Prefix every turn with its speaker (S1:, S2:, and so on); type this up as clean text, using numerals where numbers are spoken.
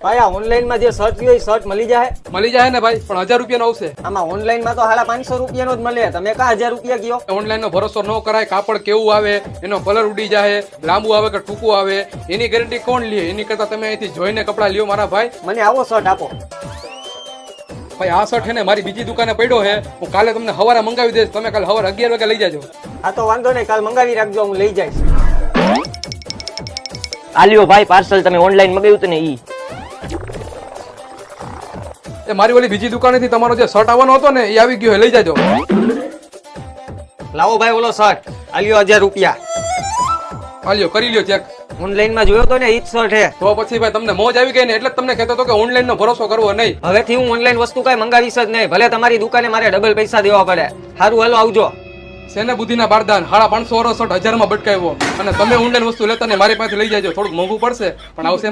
S1: ભાઈ આ ઓનલાઈન માં જે શર્ટ લ્યો એ શર્ટ મળી જાય
S2: ને ભાઈ, પણ 1000 રૂપિયાનો આવશે.
S1: આમાં ઓનલાઈન માં તો 550 રૂપિયાનો જ મળે, તમે કા 1000 રૂપિયા કયો?
S2: ઓનલાઈન નો ભરોસો ન કરાય. કાપડ કેવું આવે, એનો કલર ઉડી જાય, લાંબુ આવે કે ટૂંકું આવે, એની ગેરંટી કોણ લે? એની કરતા તમે અહીંથી જોઈને કપડા લ્યો મારા ભાઈ.
S1: મને આવો શર્ટ આપો.
S2: ભાઈ આ શર્ટ હે ને મારી બીજી દુકાને પડ્યો હે, હું કાલે તમને હવારે મંગાવી દઈશ, તમે કાલે હવારે 11 વાગે લઈ જાજો.
S1: આ તો વાંધો નહીં, કાલ મંગાવી રાખજો, હું લઈ જઈશ.
S3: આલ્યો ભાઈ પાર્સલ તમે ઓનલાઈન મગાવ્યું હતું ને ઈ.
S2: એ મારી ઓલી બીજી દુકાનેથી તમારો જે શર્ટ આવવાનો હતો ને એ આવી ગયો, લઈ જાજો.
S1: લાવો ભાઈ ઓલો શર્ટ, આલ્યો 1000 રૂપિયા.
S2: આલ્યો કરી લ્યો ચેક.
S1: ઓનલાઈન માં જોયો તો ને ઈ જ શર્ટ હે.
S2: તો પછી ભાઈ તમને મોજ આવી ગઈ ને, એટલે જ તમને કહેતો હતો કે ઓનલાઈન નો ભરોસો કરવો નહીં.
S1: હવેથી હું ઓનલાઈન વસ્તુ કઈ મંગાવીશ જ નહીં, ભલે તમારી દુકાને મારે ડબલ પૈસા દેવા પડે. સારું હાલો આવજો.
S2: સેને બુદ્ધિના બારદાન 550 વાળો શર્ટ 1000 માં બટકાવ્યો, અને તમે ઓનલાઈન વસ્તુ લેતા ને મારી પાસે લઈ જાજો. થોડુંક મોંઘું પડશે પણ આવશે એમ જ.